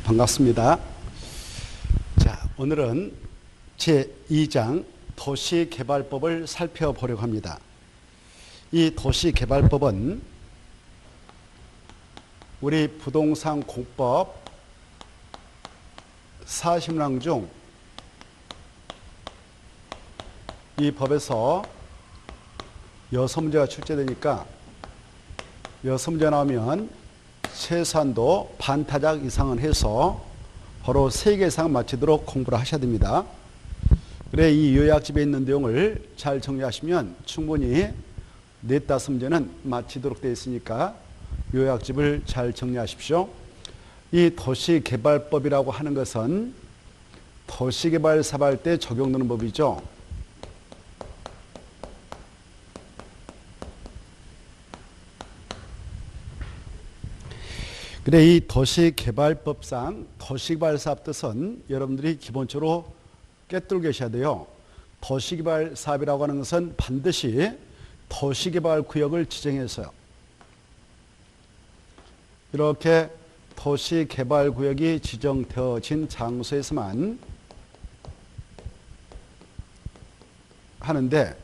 반갑습니다. 자, 오늘은 제2장 도시개발법을 살펴보려고 합니다. 이 도시개발법은 우리 부동산 공법 40랑 중 이 법에서 6문제가 출제되니까 6문제 나오면 최소한도 반타작 이상은 해서 바로 3개 이상 마치도록 공부를 하셔야 됩니다. 그래 이 요약집에 있는 내용을 잘 정리하시면 충분히 4, 5문제는 마치도록 되어 있으니까 요약집을 잘 정리하십시오. 이 도시개발법이라고 하는 것은 도시개발 사업할 때 적용되는 법이죠. 그래 이 도시개발법상 도시개발 사업 뜻은 여러분들이 기본적으로 꿰뚫고 계셔야 돼요. 도시개발 사업이라고 하는 것은 반드시 도시개발 구역을 지정해서요. 이렇게 도시개발 구역이 지정되어진 장소에서만 하는데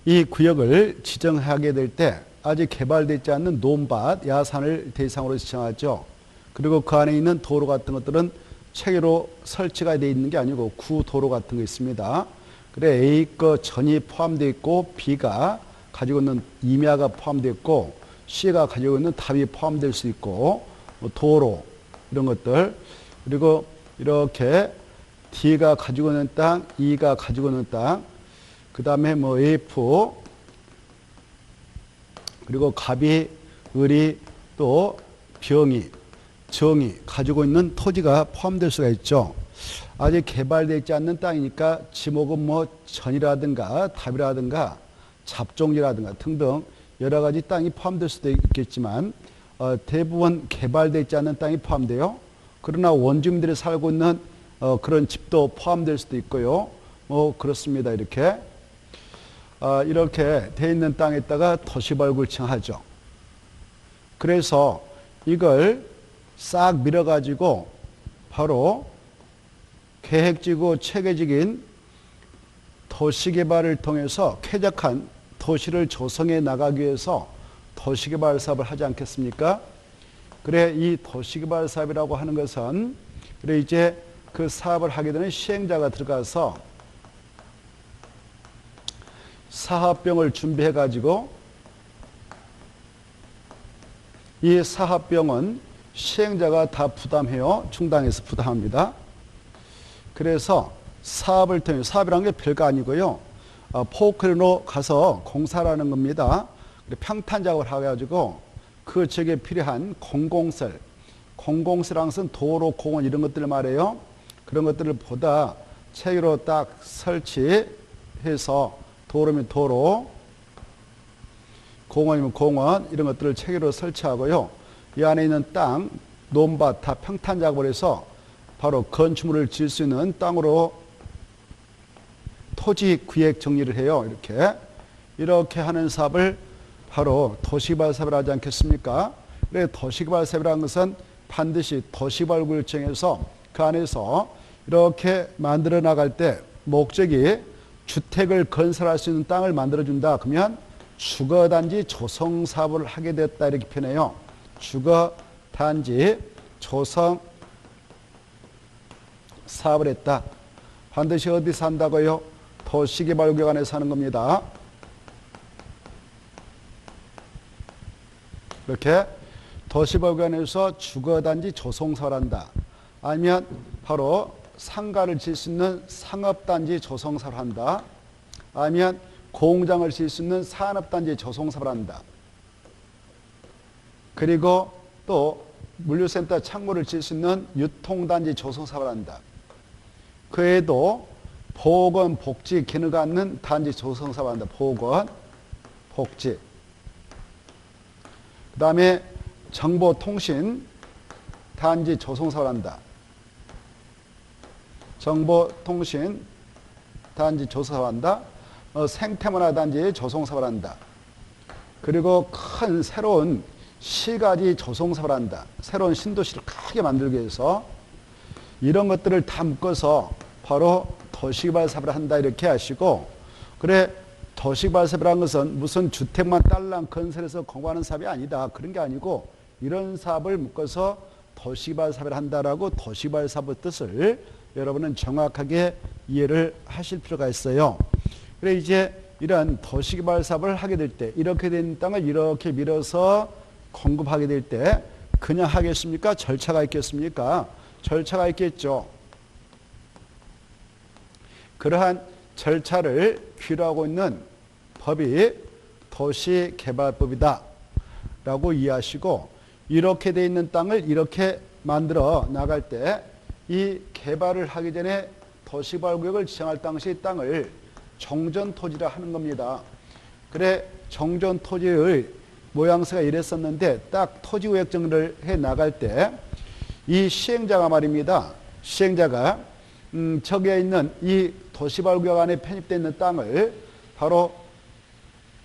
이 구역을 지정하게 될 때 아직 개발되지 않는 논밭, 야산을 대상으로 지정하죠. 그리고 그 안에 있는 도로 같은 것들은 체계로 설치가 되어 있는 게 아니고 구도로 같은 거 있습니다. 그래 A 거 전이 포함되어 있고 B가 가지고 있는 임야가 포함되어 있고 C가 가지고 있는 답이 포함될 수 있고 도로 이런 것들 그리고 이렇게 D가 가지고 있는 땅, E가 가지고 있는 땅 그 다음에 F 그리고 갑이, 을이, 또 병이, 정이 가지고 있는 토지가 포함될 수가 있죠. 아직 개발되지 않는 땅이니까 지목은 전이라든가 답이라든가 잡종이라든가 등등 여러 가지 땅이 포함될 수도 있겠지만 대부분 개발되지 않는 땅이 포함돼요. 그러나 원주민들이 살고 있는 그런 집도 포함될 수도 있고요. 그렇습니다. 이렇게 돼 있는 땅에다가 도시발굴 칭하죠. 그래서 이걸 싹 밀어가지고 바로 계획지고 체계적인 도시개발을 통해서 쾌적한 도시를 조성해 나가기 위해서 도시개발 사업을 하지 않겠습니까? 그래 이 도시개발 사업이라고 하는 것은 그래 이제 그 사업을 하게 되는 시행자가 들어가서 사업병을 준비해 가지고 이 사업병은 시행자가 다 부담해요. 충당해서 부담합니다. 그래서 사업을 통해 사업이라는 게 별거 아니고요. 포크레인으로 가서 공사를 겁니다. 평탄 작업을 해가지고 그 지역에 필요한 공공시설, 공공시설이라는 것은 도로, 공원 이런 것들을 말해요. 그런 것들을 보다 체계로 딱 설치해서 도로면 도로, 공원이면 공원 이런 것들을 체계로 설치하고요. 이 안에 있는 땅, 논밭 다 평탄 작업을 해서 바로 건축물을 지을 수 있는 땅으로 토지 구획 정리를 해요. 이렇게 하는 사업을 바로 도시개발 사업을 하지 않겠습니까? 그래 도시개발 사업이라는 것은 반드시 도시발굴을 정해서 그 안에서 이렇게 만들어 나갈 때 목적이 주택을 건설할 수 있는 땅을 만들어준다. 그러면 주거단지 조성 사업을 하게 됐다. 이렇게 표현해요. 주거단지 조성 사업을 했다. 반드시 어디서 한다고요? 도시개발구역 안에서 하는 겁니다. 이렇게 도시개발구역 안에서 주거단지 조성 사업을 한다. 아니면 바로 상가를 지을 수 있는 상업단지 조성사업을 한다. 아니면 공장을 지을 수 있는 산업단지 조성사업을 한다. 그리고 또 물류센터 창고를 지을 수 있는 유통단지 조성사업을 한다. 그 외에도 보건, 복지 기능을 갖는 단지 조성사업을 한다. 보건, 복지. 그 다음에 정보통신 단지 조성사업을 한다. 정보통신 단지 조성사업을 한다. 생태문화단지 조성사업을 한다. 그리고 큰 새로운 시가지 조성사업을 한다. 새로운 신도시를 크게 만들기 위해서 이런 것들을 다 묶어서 바로 도시개발 사업을 한다 이렇게 하시고, 그래 도시개발 사업이라는 것은 무슨 주택만 딸랑 건설해서 공부하는 사업이 아니다. 그런 게 아니고 이런 사업을 묶어서 도시개발 사업을 한다라고 도시개발 사업의 뜻을 여러분은 정확하게 이해를 하실 필요가 있어요. 그래 이제 이런 도시개발 사업을 하게 될 때 이렇게 된 땅을 이렇게 밀어서 공급하게 될 때 그냥 하겠습니까? 절차가 있겠습니까? 절차가 있겠죠. 그러한 절차를 규율하고 있는 법이 도시개발법이다 라고 이해하시고, 이렇게 돼 있는 땅을 이렇게 만들어 나갈 때 이 개발을 하기 전에 도시개발구역을 지정할 당시 땅을 정전토지라 하는 겁니다. 그래 정전토지의 모양새가 이랬었는데 딱 토지구역 정리를 해 나갈 때 이 시행자가 말입니다. 시행자가 저기에 있는 이 도시개발구역 안에 편입되어 있는 땅을 바로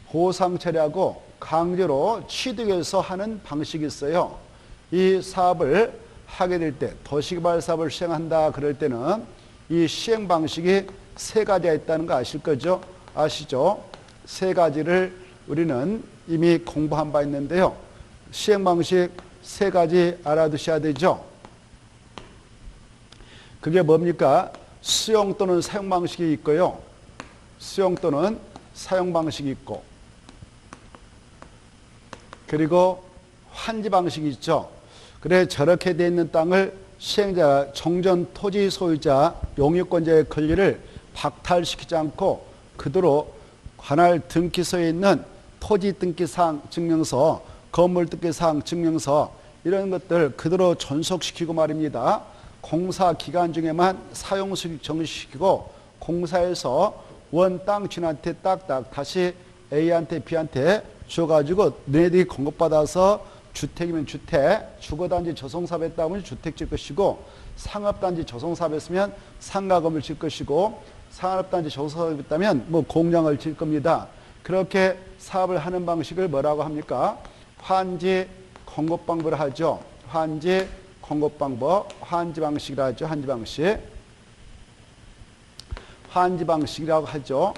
보상 처리하고 강제로 취득해서 하는 방식이 있어요. 이 사업을 하게 될 때 도시개발 사업을 시행한다 그럴 때는 이 시행 방식이 세 가지가 있다는 거 아실 거죠? 아시죠? 세 가지를 우리는 이미 공부한 바 있는데요. 시행 방식 세 가지 알아두셔야 되죠. 그게 뭡니까? 수용 또는 사용 방식이 있고요. 수용 또는 사용 방식이 있고, 그리고 환지 방식이 있죠. 그래 저렇게 돼 있는 땅을 시행자가 정전 토지 소유자 용유권자의 권리를 박탈시키지 않고 그대로 관할 등기소에 있는 토지 등기사항 증명서, 건물 등기사항 증명서 이런 것들 그대로 존속시키고 말입니다. 공사 기간 중에만 사용수익 정지시키고 공사에서 원 땅 주인한테 딱딱 다시 A한테 B한테 줘가지고 너희들이 공급받아서 주택이면 주택, 주거단지 조성사업 했다면 주택 질 것이고, 상업단지 조성사업 했으면 상가건물 질 것이고, 산업단지 조성사업 했다면 뭐 공장을 질 겁니다. 그렇게 사업을 하는 방식을 뭐라고 합니까? 환지 공급방법을 하죠. 환지 공급방법, 환지 방식이라 하죠. 환지 방식. 환지 방식이라고 하죠.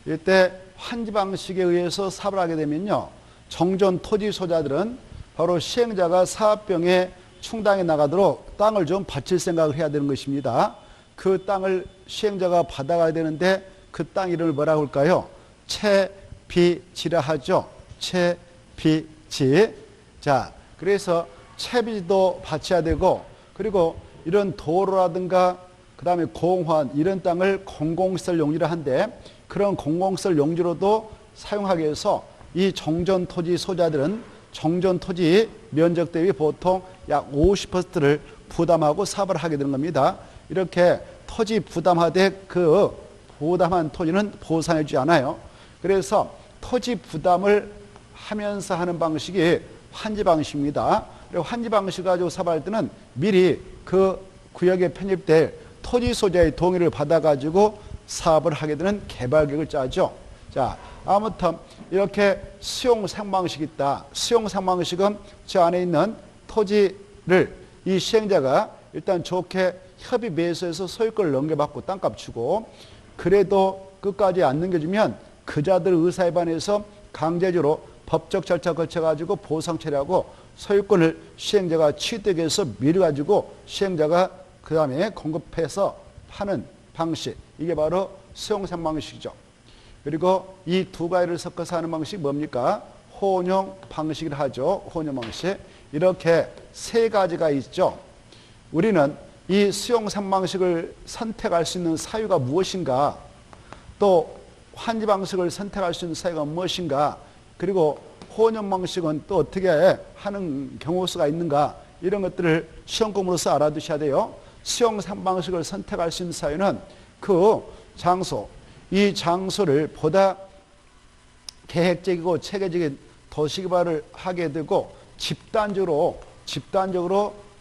이때 환지 방식에 의해서 사업을 하게 되면요, 정전 토지 소자들은 바로 시행자가 사업병에 충당해 나가도록 땅을 좀 바칠 생각을 해야 되는 것입니다. 그 땅을 시행자가 받아가야 되는데 그 땅 이름을 뭐라고 할까요? 채비지라 하죠. 채비지. 자, 그래서 채비지도 바쳐야 되고, 그리고 이런 도로라든가 그 다음에 공원 이런 땅을 공공시설 용지를 한데 그런 공공시설 용지로도 사용하기 위해서 이 정전토지 소자들은 정전토지 면적 대비 보통 약 50%를 부담하고 사업을 하게 되는 겁니다. 이렇게 토지 부담하되 그 부담한 토지는 보상해 주지 않아요. 그래서 토지 부담을 하면서 하는 방식이 환지 방식입니다. 그리고 환지 방식 가지고 사업할 때는 미리 그 구역에 편입될 토지 소자의 동의를 받아가지고 사업을 하게 되는 개발계획을 짜죠. 자, 아무튼 이렇게 수용 상방식이 있다. 수용 상방식은 저 안에 있는 토지를 이 시행자가 일단 좋게 협의 매수해서 소유권을 넘겨받고 땅값 주고, 그래도 끝까지 안 넘겨주면 그자들 의사에 반해서 강제적으로 법적 절차 거쳐가지고 보상 처리하고 소유권을 시행자가 취득해서 밀어가지고 시행자가 그 다음에 공급해서 파는 방식, 이게 바로 수용상 방식이죠. 그리고 이 두 가지를 섞어서 하는 방식이 뭡니까? 혼용 방식을 하죠. 혼용 방식. 이렇게 세 가지가 있죠. 우리는 이 수용상 방식을 선택할 수 있는 사유가 무엇인가, 또 환지 방식을 선택할 수 있는 사유가 무엇인가, 그리고 혼용 방식은 또 어떻게 하는 경우 수가 있는가, 이런 것들을 시험 공부로서 알아두셔야 돼요. 수용상 방식을 선택할 수 있는 사유는 그 장소, 이 장소를 보다 계획적이고 체계적인 도시개발을 하게 되고 집단적으로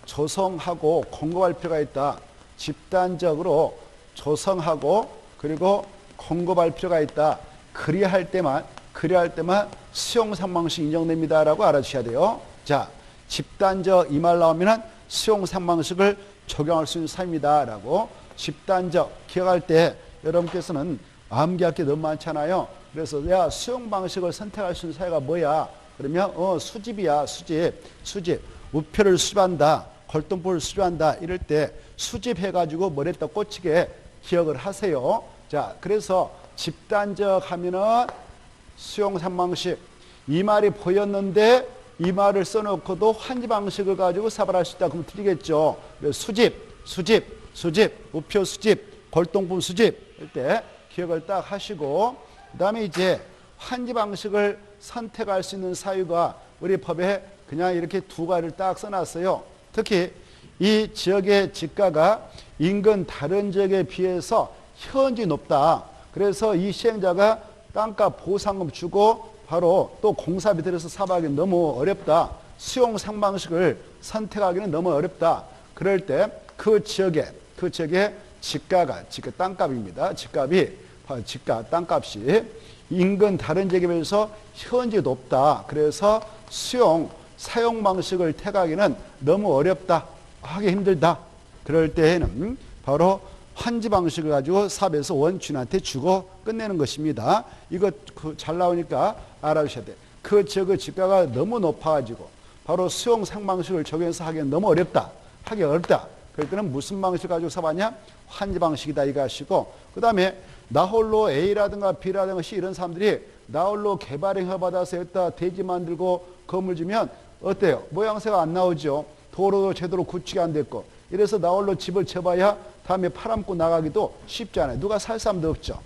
조성하고 공급할 필요가 있다. 집단적으로 조성하고 그리고 공급할 필요가 있다. 그리할 때만 수용상 방식 인정됩니다라고 알아주셔야 돼요. 자, 집단적 이 말 나오면은 수용 상방식을 적용할 수 있는 사유입니다. 라고 집단적 기억할 때 여러분께서는 암기할 게 너무 많잖아요. 그래서 야 수용 방식을 선택할 수 있는 사유가 뭐야? 그러면 수집이야. 수집. 우표를 수집한다. 걸동포를 수집한다. 이럴 때 수집해가지고 머리에다 꽂히게 기억을 하세요. 자, 그래서 집단적 하면은 수용 상방식. 이 말이 보였는데 이 말을 써놓고도 환지 방식을 가지고 사발할 수 있다. 그러면 틀리겠죠. 그래서 수집, 우표 수집, 걸동품 수집 할 때 기억을 딱 하시고, 그 다음에 이제 환지 방식을 선택할 수 있는 사유가 우리 법에 그냥 이렇게 두 가지를 딱 써놨어요. 특히 이 지역의 지가가 인근 다른 지역에 비해서 현저히 높다. 그래서 이 시행자가 땅값 보상금 주고 바로 또 공사비 들여서 사업하기 너무 어렵다. 수용 상방식을 선택하기는 너무 어렵다. 그럴 때 그 지역의 지가 땅값입니다. 땅값이 인근 다른 지역에 비해서 현저히 높다. 그래서 사용 방식을 택하기는 너무 어렵다. 하기 힘들다. 그럴 때에는 바로 환지 방식을 가지고 사업에서 원주인한테 주고 끝내는 것입니다. 이거 잘 나오니까 알아주셔야 돼. 그 지역의 지가가 너무 높아가지고 바로 수용 상방식을 적용해서 하기는 너무 어렵다. 하기 어렵다. 그럴 때는 무슨 방식을 가지고 사업하냐? 환지 방식이다 이거 하시고, 그 다음에 나홀로 A라든가 B라든가 C 이런 사람들이 나홀로 개발행 허받아서 여기다 대지 만들고 건물 주면 어때요? 모양새가 안 나오죠. 도로도 제대로 구축이 안 됐고, 이래서 나홀로 집을 쳐봐야 다음에 팔아먹고 나가기도 쉽잖아요. 누가 살 사람도 없죠.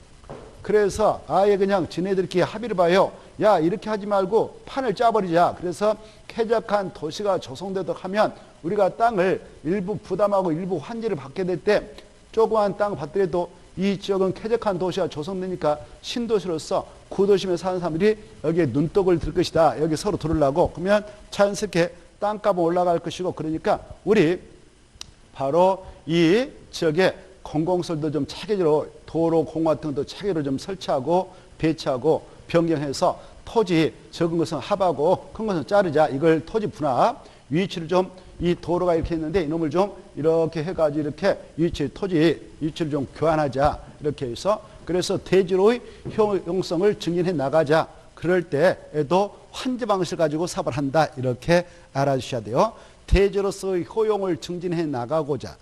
그래서 아예 그냥 지네들끼리 합의를 봐요. 야, 이렇게 하지 말고 판을 짜버리자. 그래서 쾌적한 도시가 조성되도록 하면 우리가 땅을 일부 부담하고 일부 환지를 받게 될 때 조그만 땅을 받더라도 이 지역은 쾌적한 도시가 조성되니까 신도시로서 구도심에 사는 사람들이 여기에 눈독을 들 것이다. 여기 서로 들으려고. 그러면 자연스럽게 땅값은 올라갈 것이고, 그러니까 우리 바로 이 지역에 공공설도 좀 체계적으로 도로, 공 같은 것도 체계로 좀 설치하고 배치하고 변경해서 토지 적은 것은 합하고 큰 것은 자르자. 이걸 토지 분합, 위치를 좀 이 도로가 이렇게 있는데 이놈을 좀 이렇게 해가지고 이렇게 토지 위치를 좀 교환하자. 이렇게 해서 그래서 대지로의 효용성을 증진해 나가자. 그럴 때에도 환지 방식을 가지고 사업을 한다. 이렇게 알아주셔야 돼요. 대지로서의 효용을 증진해 나가고자.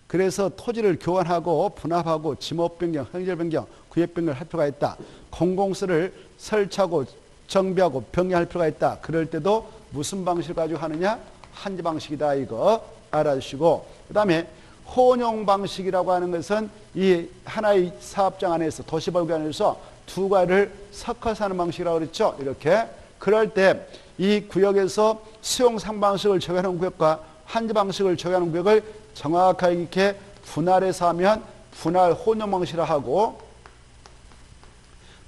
그래서 토지를 교환하고 분합하고 지목 변경, 형질 변경, 구역 변경을 할 필요가 있다. 공공시설을 설치하고 정비하고 변경할 필요가 있다. 그럴 때도 무슨 방식을 가지고 하느냐? 환지 방식이다. 이거 알아주시고, 그 다음에 혼용 방식이라고 하는 것은 이 하나의 사업장 안에서 도시벌기 안에서 두 가지를 섞어서 하는 방식이라고 그랬죠. 이렇게. 그럴 때 이 구역에서 수용 상방식을 적용하는 구역과 환지 방식을 적용하는 구역을 정확하게 이렇게 분할해서 하면 분할 혼용 방식이라 하고,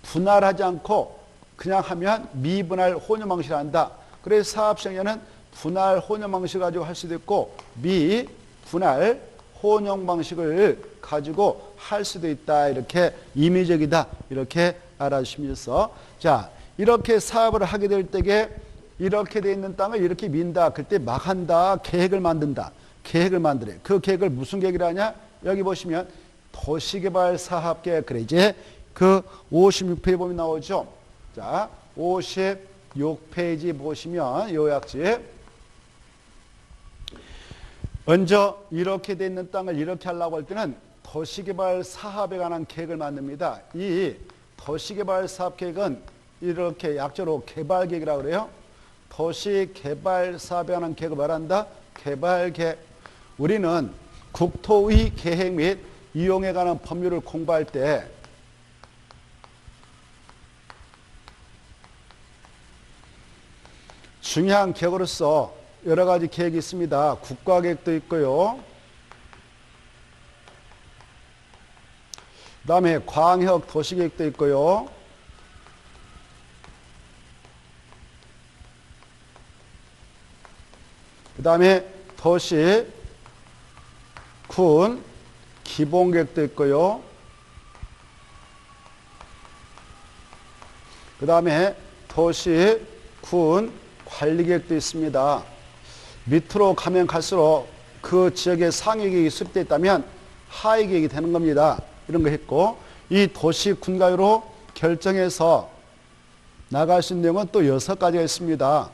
분할하지 않고 그냥 하면 미분할 혼용 방식을 한다. 그래서 사업시행자는 분할 혼용 방식을 가지고 할 수도 있고 미분할 혼용 방식을 가지고 할 수도 있다. 이렇게 임의적이다. 이렇게 알아주시면서, 자, 이렇게 사업을 하게 될 때에 이렇게 돼 있는 땅을 이렇게 민다. 그때 막 한다. 계획을 만든다. 계획을 만들어요. 그 계획을 무슨 계획을 하냐? 여기 보시면 도시개발 사업계획. 그래 이제 그 56페이지 보면 나오죠. 자, 56페이지 보시면 요약지. 먼저 이렇게 돼 있는 땅을 이렇게 하려고 할 때는 도시개발 사업에 관한 계획을 만듭니다. 이 도시개발 사업 계획은 이렇게 약자로 개발계획이라고 그래요. 도시개발 사업에 관한 계획을 말한다. 개발계획. 우리는 국토의 계획 및 이용에 관한 법률을 공부할 때 중요한 계획으로서 여러 가지 계획이 있습니다. 국가계획도 있고요. 그 다음에 광역 도시계획도 있고요. 그 다음에 도시, 군, 기본계획도 있고요. 그 다음에 도시, 군, 관리계획도 있습니다. 밑으로 가면 갈수록 그 지역에 상위 계획이 수립되어 있다면 하위 계획이 되는 겁니다. 이런 거 했고, 이 도시 군가요로 결정해서 나갈 수 있는 내용은 또 6가지가 있습니다.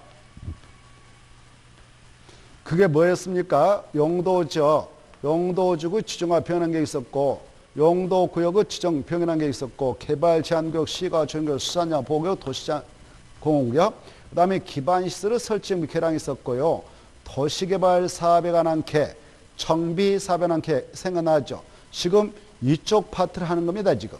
그게 뭐였습니까? 용도죠. 용도주구 지정화 변환계획이 있었고, 용도구역의 지정 변환계획이 있었고, 개발 제한구역, 시가 조정구역, 수산장 보호구역, 도시장 공원구역, 그 다음에 기반시설의 설치 및 개량이 있었고요. 도시개발 사업에 관한 계, 정비 사업에 관한 계 생각나죠? 지금 이쪽 파트를 하는 겁니다, 지금.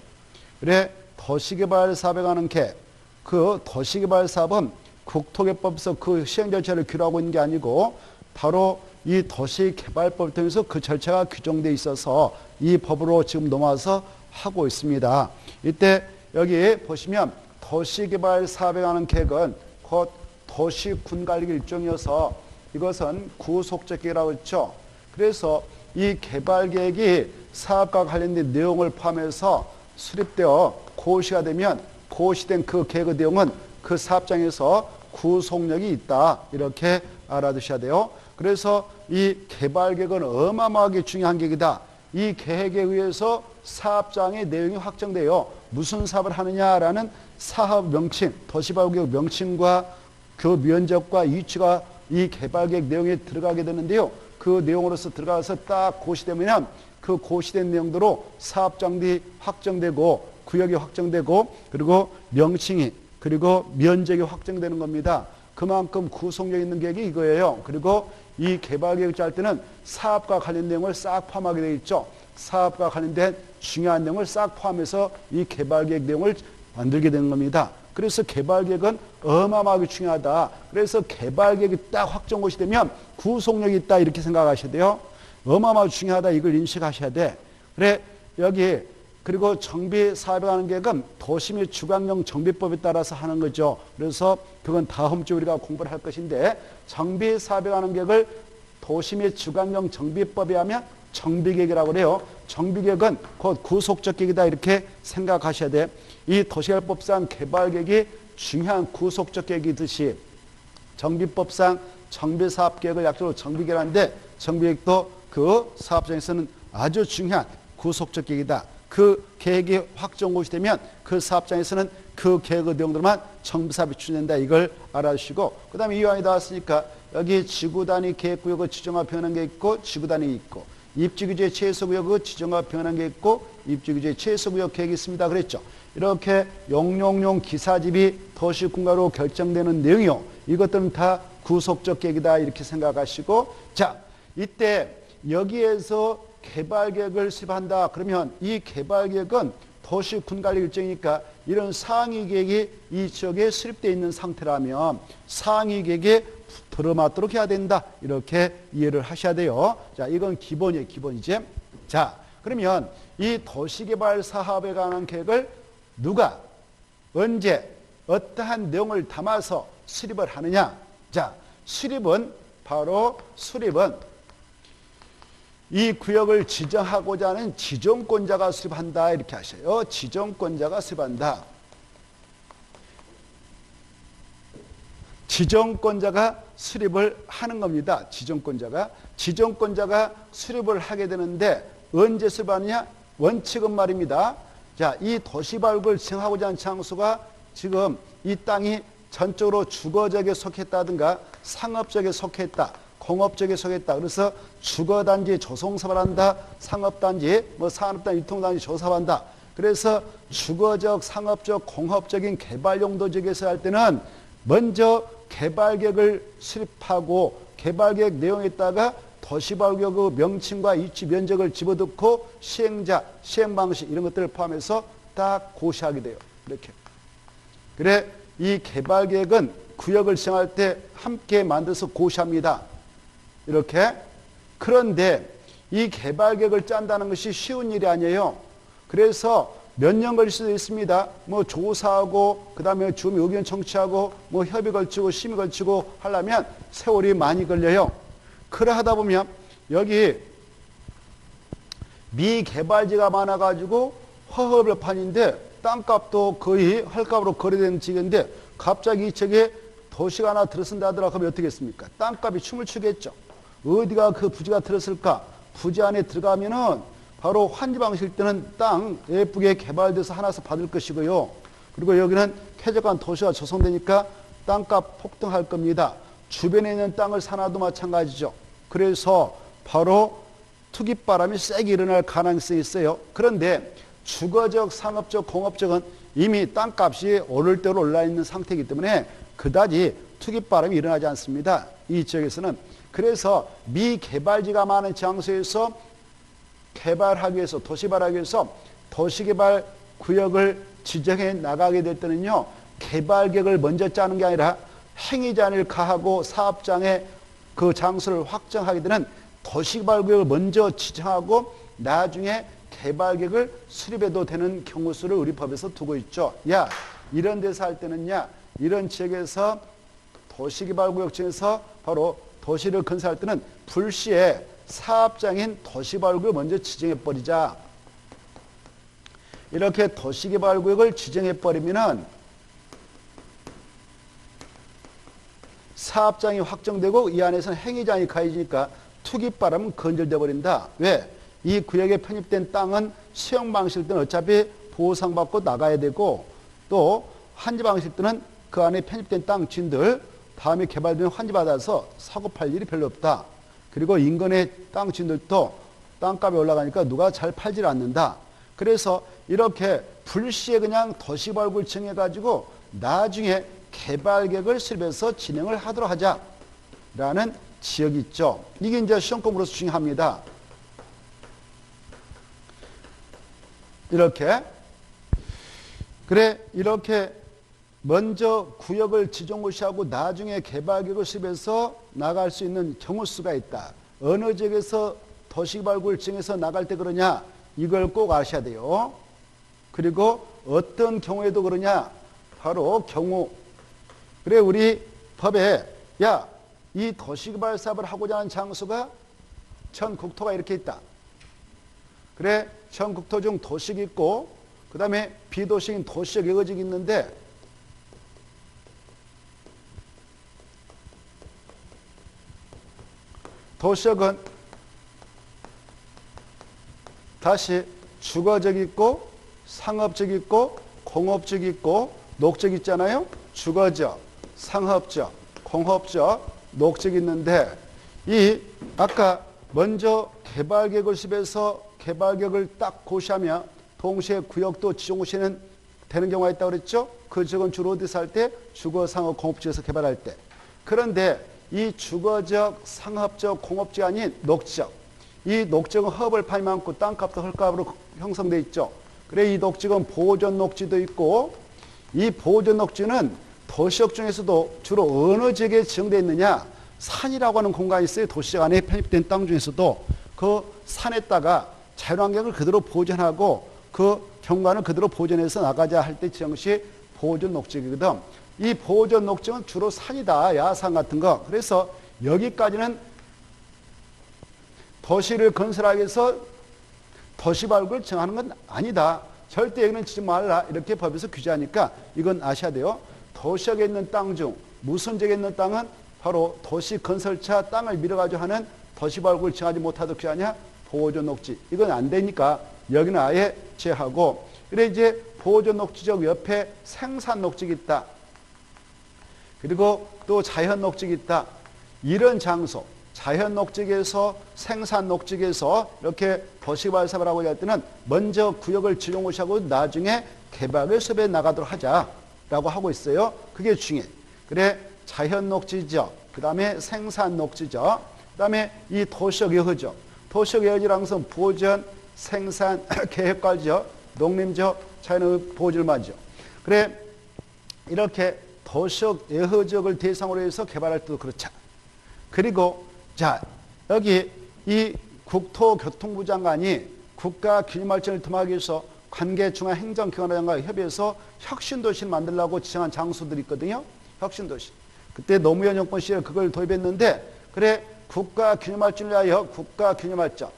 그래, 도시개발 사업에 관한 계, 그 도시개발 사업은 국토개법에서 그 시행 절차를 규율하고 있는 게 아니고 바로 이 도시개발법을 통해서 그 절차가 규정되어 있어서 이 법으로 지금 넘어와서 하고 있습니다. 이때 여기 보시면 도시개발 사업에 관한 계획은 곧 도시군관리 일종이어서 이것은 구속적 계획이라고 했죠. 그래서 이 개발계획이 사업과 관련된 내용을 포함해서 수립되어 고시가 되면 고시된 그 계획의 내용은 그 사업장에서 구속력이 있다. 이렇게 알아두셔야 돼요. 그래서 이 개발계획은 어마어마하게 중요한 계획이다. 이 계획에 의해서 사업장의 내용이 확정돼요. 무슨 사업을 하느냐라는 사업 명칭, 도시발구역 명칭과 그 면적과 위치가 이 개발계획 내용에 들어가게 되는데요. 그 내용으로서 들어가서 딱 고시되면 그 고시된 내용대로 사업장이 확정되고 구역이 확정되고 그리고 명칭이 그리고 면적이 확정되는 겁니다. 그만큼 구속력 있는 계획이 이거예요. 그리고 이 개발계획 짤 때는 사업과 관련 내용을 싹 포함하게 되어 있죠. 사업과 관련된 중요한 내용을 싹 포함해서 이 개발계획 내용을 만들게 되는 겁니다. 그래서 개발계획은 어마어마하게 중요하다. 그래서 개발계획이 딱 확정고시 되면 구속력이 있다 이렇게 생각하셔야 돼요. 어마어마하게 중요하다 이걸 인식하셔야 돼. 그래 여기 그리고 정비 사업에 관한 계획은 도시 및 주관령 정비법에 따라서 하는 거죠. 그래서 그건 다음 주에 우리가 공부를 할 것인데 정비 사업에 관한 계획을 도시 및 주관령 정비법에 하면 정비계획이라고 그래요. 정비계획은 곧 구속적 계획이다 이렇게 생각하셔야 돼. 이 도시개발법상 개발계획이 중요한 구속적 계획이듯이 정비법상 정비사업계획을 약속으로 정비계획을 하는데 정비계획도 그 사업장에서는 아주 중요한 구속적 계획이다. 그 계획이 확정고시 되면 그 사업장에서는 그 계획의 내용들만 정비사업이 추진된다. 이걸 알아주시고 그 다음에 이완이 나왔으니까 여기 지구단위 계획구역의 지정화 변환계획 있고 지구단위 있고 입지규제 최소구역의 지정화 변환계획 있고 입지규제 최소구역 계획이 있습니다. 그랬죠. 이렇게 용용용 기사집이 도시군가로 결정되는 내용이요. 이것들은 다 구속적 계획이다 이렇게 생각하시고 자 이때 여기에서 개발계획을 수립한다. 그러면 이 개발계획은 도시군관리 일정이니까 이런 상위 계획이 이 지역에 수립되어 있는 상태라면 상위 계획에 들어맞도록 해야 된다. 이렇게 이해를 하셔야 돼요. 자, 이건 기본이에요. 기본이지. 자, 그러면 이 도시개발 사업에 관한 계획을 누가 언제 어떠한 내용을 담아서 수립을 하느냐. 자, 수립은 이 구역을 지정하고자 하는 지정권자가 수립한다 이렇게 하셔요. 지정권자가 수립한다. 지정권자가 수립을 하는 겁니다. 지정권자가 수립을 하게 되는데 언제 수립하느냐? 원칙은 말입니다. 자, 이 도시발굴을 지정하고자 하는 장소가 지금 이 땅이 전적으로 주거지역에 속했다든가 상업지역에 속했다. 공업적에 속했다. 그래서 주거단지 조성사업을 한다. 상업단지, 산업단지, 유통단지 조사한다. 그래서 주거적, 상업적, 공업적인 개발용도 지역에서 할 때는 먼저 개발계획을 수립하고 개발계획 내용에다가 도시발구역의 명칭과 위치 면적을 집어넣고 시행자, 시행방식 이런 것들을 포함해서 딱 고시하게 돼요. 이렇게. 그래 이 개발계획은 구역을 지정할 때 함께 만들어서 고시합니다. 이렇게. 그런데 이 개발계획을 짠다는 것이 쉬운 일이 아니에요. 그래서 몇 년 걸릴 수도 있습니다. 조사하고 그다음에 주민 의견 청취하고 협의 걸치고 심의 걸치고 하려면 세월이 많이 걸려요. 그러하다 보면 여기 미개발지가 많아가지고 허허벌판인데 땅값도 거의 헐값으로 거래되는 지역인데 갑자기 이 지역에 도시가 하나 들어선다 하더라 그러면 어떻게 했습니까? 땅값이 춤을 추겠죠. 어디가 그 부지가 들었을까? 부지 안에 들어가면은 바로 환지방식 때는 땅 예쁘게 개발돼서 하나씩 받을 것이고요. 그리고 여기는 쾌적한 도시가 조성되니까 땅값 폭등할 겁니다. 주변에 있는 땅을 사놔도 마찬가지죠. 그래서 바로 투기바람이 세게 일어날 가능성이 있어요. 그런데 주거적, 상업적, 공업적은 이미 땅값이 오를 대로 올라 있는 상태이기 때문에 그다지 투기바람이 일어나지 않습니다. 이 지역에서는. 그래서 미개발지가 많은 장소에서 개발하기 위해서, 도시발하기 위해서 도시개발 구역을 지정해 나가게 될 때는요, 개발계획을 먼저 짜는 게 아니라 행위자를 가하고 사업장의 그 장소를 확정하게 되는 도시개발구역을 먼저 지정하고 나중에 개발계획을 수립해도 되는 경우 수를 우리 법에서 두고 있죠. 야, 이런 데서 할 때는야, 이런 지역에서 도시개발구역 중에서 바로 도시를 건설할 때는 불시에 사업장인 도시개발구역을 먼저 지정해버리자. 이렇게 도시개발구역을 지정해버리면은 사업장이 확정되고 이 안에서는 행위장이 가해지니까 투기바람은 건절돼 버린다. 왜? 이 구역에 편입된 땅은 수용 방식 때는 어차피 보상받고 나가야 되고 또 환지 방식 때는 그 안에 편입된 땅 주인들 다음에 개발되면 환지받아서 사고 팔 일이 별로 없다. 그리고 인근의 땅 주인들도 땅값이 올라가니까 누가 잘 팔질 않는다. 그래서 이렇게 불시에 그냥 도시발굴 정해가지고 나중에 개발계획을 수립해서 진행을 하도록 하자라는 지역이 있죠. 이게 이제 시험 공부로서 중요합니다. 이렇게. 그래, 이렇게 먼저 구역을 지정무시하고 나중에 개발계획을 수립해서 나갈 수 있는 경우 수가 있다. 어느 지역에서 도시발굴 정해서 나갈 때 그러냐? 이걸 꼭 아셔야 돼요. 그리고 어떤 경우에도 그러냐? 바로 경우. 그래, 우리 법에 야, 이 도시개발 사업을 하고자 하는 장소가 전 국토가 이렇게 있다. 그래, 전 국토 중 도시가 있고 그 다음에 비도시인 도시적 여거지가 있는데 도시역은 다시 주거적 있고 상업적 있고 공업적 있고 녹적 있잖아요. 주거적, 상업적, 공업적, 녹적 있는데 이 아까 먼저 개발계획을 수립해서 개발계획을 딱 고시하면 동시에 구역도 지정고시는 되는 경우가 있다고 그랬죠. 그 지역은 주로 어디서 할 때? 주거, 상업, 공업지에서 개발할 때. 그런데 이 주거적, 상업적, 공업지가 아닌 녹지역. 이 녹지역은 허벌판이 많고 땅값도 헐값으로 형성되어 있죠. 그래, 이 녹지역은 보존 녹지도 있고 이 보존 녹지는 도시역 중에서도 주로 어느 지역에 지정되어 있느냐? 산이라고 하는 공간이 있어요. 도시역 안에 편입된 땅 중에서도 그 산에다가 자연환경을 그대로 보존하고 그 경관을 그대로 보존해서 나가자 할 때 지정시 보존 녹지거든. 이 보존 녹지는 주로 산이다. 야산 같은 거. 그래서 여기까지는 도시를 건설하기 위해서 도시발굴을 정하는 건 아니다. 절대 여기는 지지 말라. 이렇게 법에서 규제하니까 이건 아셔야 돼요. 도시역에 있는 땅 중 무슨 지역에 있는 땅은 바로 도시 건설차 땅을 밀어가지고 하는 도시발굴을 정하지 못하도록 규제하냐? 보존 녹지. 이건 안 되니까 여기는 아예 제하고. 그래 이제 보존 녹지적 옆에 생산 녹지가 있다. 그리고 또 자연 녹지가 있다. 이런 장소, 자연 녹지에서 생산 녹지에서 이렇게 도시개발 사업을 하고자 할 때는 먼저 구역을 지정고시하고 나중에 개발을 수립해 나가도록 하자라고 하고 있어요. 그게 중요해. 그래, 자연 녹지죠. 그 다음에 생산 녹지죠. 그 다음에 이 도시적 여허죠. 도시적 여허지라는 것은 보전, 생산, 계획관리죠. 농림죠. 자연의 보호를 맞죠. 그래, 이렇게 도시적 여허지역을 대상으로 해서 개발할 때도 그렇죠. 그리고 자, 여기 이 국토교통부 장관이 국가균형발전을 도모하기 위해서 관계중앙행정기관장과 협의해서 혁신도시를 만들려고 지정한 장소들이 있거든요. 혁신도시. 그때 노무현 정권 시절에 그걸 도입했는데 그래, 국가균형발전을 위하여 국가균형발전을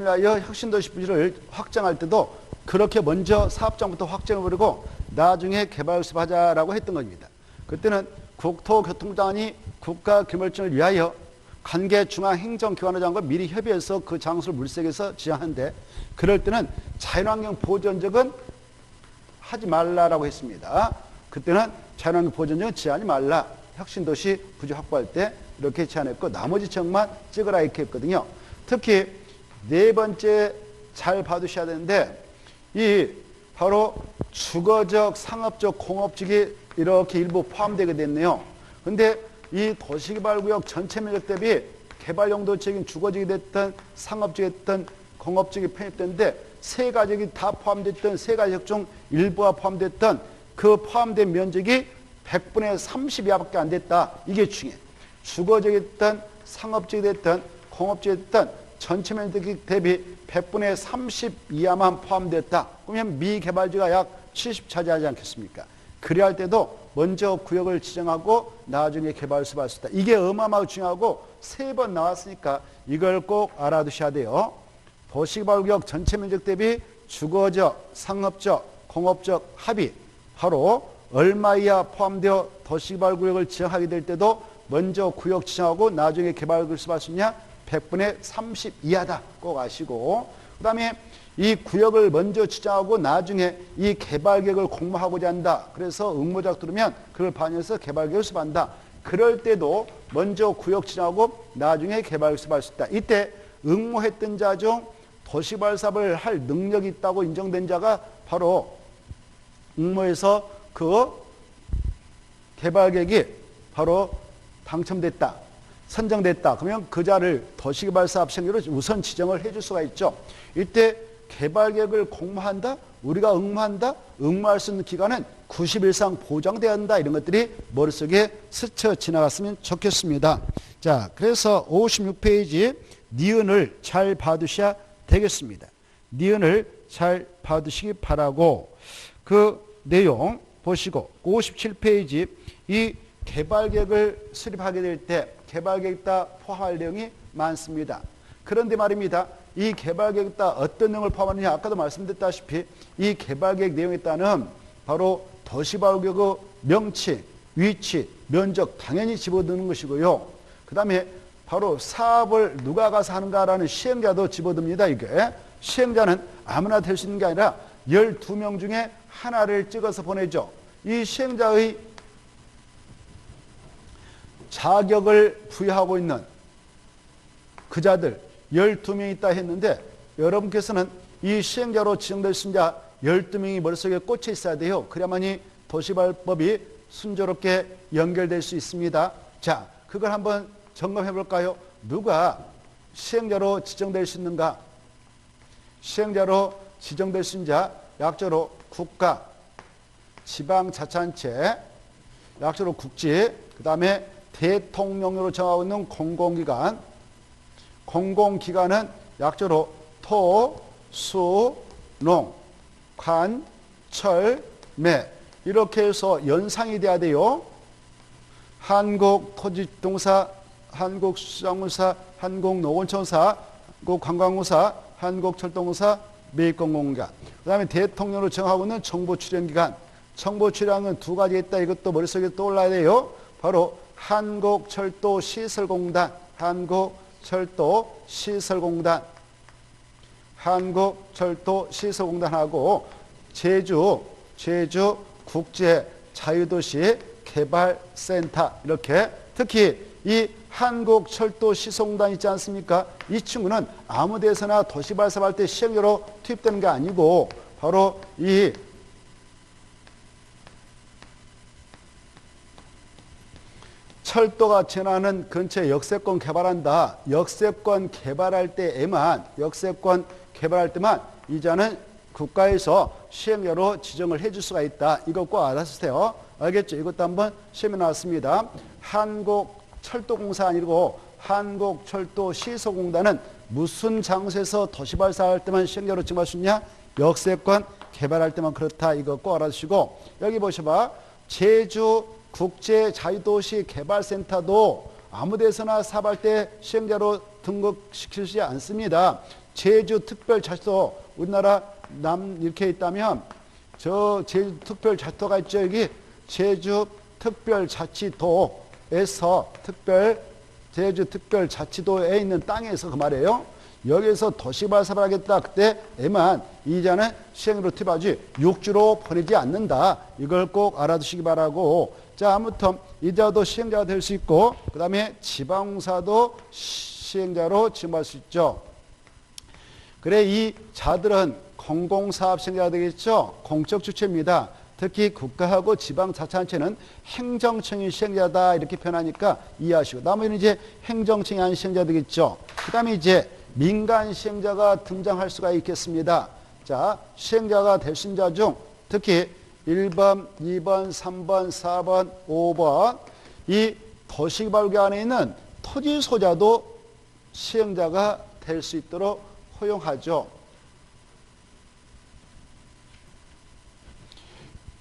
위하여 혁신도시 부지를 확장할 때도 그렇게 먼저 사업장부터 확정해버리고 나중에 개발수습 하자라고 했던 겁니다. 그때는 국토교통장관이 국가규모발전을 위하여 관계 중앙행정기관의 장과 미리 협의해서 그 장소를 물색해서 지정하는데, 그럴 때는 자연환경 보전적은 하지 말라라고 했습니다. 그때는 자연환경 보전적은 제한하지 말라. 혁신도시 부지 확보할 때 이렇게 제한했고, 나머지 지역만 찍으라 이렇게 했거든요. 특히 네 번째 잘 봐두셔야 되는데, 이 바로 주거적, 상업적, 공업적이 이렇게 일부 포함되게 됐네요. 근데 이 도시개발구역 전체 면적 대비 개발 용도적인 주거적이 됐든 상업적이 됐든 공업적이 편입됐는데, 세 가지가 다 포함됐던, 세 가지 지역 중 일부가 포함됐던 그 포함된 면적이 100분의 30 이하밖에 안 됐다. 이게 중요해요. 주거적이 됐든 상업적이 됐든 공업적이 됐든 전체 면적 대비 100분의 30 이하만 포함됐다. 그러면 미개발지가 약 70 차지하지 않겠습니까? 그래야 할 때도 먼저 구역을 지정하고 나중에 개발수습 할 수 있다. 이게 어마어마하게 중요하고 세 번 나왔으니까 이걸 꼭 알아두셔야 돼요. 도시개발구역 전체 면적 대비 주거적, 상업적, 공업적 합이 바로 얼마 이하 포함되어 도시개발구역을 지정하게 될 때도 먼저 구역 지정하고 나중에 개발수습 할 수 있냐? 100분의 30 이하다. 꼭 아시고, 그 다음에 이 구역을 먼저 지정하고 나중에 이 개발계획을 공모하고자 한다. 그래서 응모작 들으면 그걸 반영해서 개발계획을 수반한다. 그럴 때도 먼저 구역 지정하고 나중에 개발계획을 수반할 수 있다. 이때 응모했던 자 중 도시개발 사업을 할 능력이 있다고 인정된 자가 바로 응모에서 그 개발계획이 바로 당첨됐다, 선정됐다. 그러면 그 자를 도시개발 사업 시행자로 우선 지정을 해줄 수가 있죠. 이때 개발계획을 공모한다, 우리가 응모한다, 응모할 수 있는 기간은 90일 이상 보장돼야 한다. 이런 것들이 머릿속에 스쳐 지나갔으면 좋겠습니다. 자, 그래서 56페이지 니은을 잘 봐두셔야 되겠습니다. 니은을 잘 봐두시기 바라고, 그 내용 보시고 57페이지 이 개발계획을 수립하게 될 때 개발계획에다 포함할 내용이 많습니다. 그런데 말입니다. 이 개발계획에 따라 어떤 내용을 포함하느냐, 아까도 말씀드렸다시피 이 개발계획 내용에 따른 바로 도시개발구역의 명치, 위치, 면적 당연히 집어드는 것이고요. 그 다음에 바로 사업을 누가 가서 하는가라는 시행자도 집어듭니다. 이게 시행자는 아무나 될 수 있는 게 아니라 12명 중에 하나를 찍어서 보내죠. 이 시행자의 자격을 부여하고 있는 그 자들 12명이 있다 했는데, 여러분께서는 이 시행자로 지정될 수 있는 자 12명이 머릿속에 꽂혀 있어야 돼요. 그래야만이 도시개발법이 순조롭게 연결될 수 있습니다. 자, 그걸 한번 점검해 볼까요? 누가 시행자로 지정될 수 있는가? 시행자로 지정될 수 있는 자, 약자로 국가, 지방자치단체, 약자로 국지, 그 다음에 대통령으로 정하고 있는 공공기관, 공공기관은 약자로 토, 수, 농, 관, 철, 매, 이렇게 해서 연상이 돼야 돼요. 한국토지동사, 한국수자공사, 한국노원청사, 한국관광공사, 한국철도공사, 매입공공기관. 그 다음에 대통령으로 정하고 있는 정보출연기관. 정보출연은 두 가지 있다. 이것도 머릿속에 떠올라야 돼요. 바로 한국철도시설공단, 한국철도시설공단, 한국철도시설공단하고 제주국제자유도시 개발센터, 이렇게. 특히 이 한국철도시설공단 있지 않습니까? 이 친구는 아무 데서나 도시개발 사업할 때 시행자로 투입되는 게 아니고 바로 이 철도가 지나는 근처에 역세권 개발한다. 역세권 개발할 때만 이자는 국가에서 시행자로 지정을 해줄 수가 있다. 이거 꼭 알아주세요. 알겠죠? 이것도 한번 시험에 나왔습니다. 한국철도공사 아니고 한국철도시설공단은 무슨 장소에서 도시발사 할 때만 시행자로 지정할 수 있냐? 역세권 개발할 때만 그렇다. 이거 꼭 알아주시고, 여기 보셔봐. 제주 국제자유도시 개발센터도 아무 데서나 사업할 때 시행자로 등록시키지 않습니다. 제주특별자치도 우리나라 이렇게 있다면 저 제주특별자치도가 있죠. 여기 제주특별자치도에서 제주특별자치도에 있는 땅에서 그 말이에요. 여기에서 도시개발 사업을 하겠다. 그때에만 이자는 시행으로 투입하지 육주로 보내지 않는다. 이걸 꼭 알아두시기 바라고. 자, 아무튼 이자도 시행자가 될 수 있고, 그 다음에 지방공사도 시행자로 지정할 수 있죠. 그래, 이 자들은 공공사업 시행자가 되겠죠. 공적 주체입니다. 특히 국가하고 지방자치단체는 행정청이 시행자다 이렇게 표현하니까 이해하시고, 나머지는 이제 행정청이 아닌 시행자 되겠죠. 그 다음에 이제 민간 시행자가 등장할 수가 있겠습니다. 자, 시행자가 될 수 있는 자 중 특히 1번, 2번, 3번, 4번, 5번 이 도시개발구역 안에 있는 토지 소자도 시행자가 될 수 있도록 허용하죠.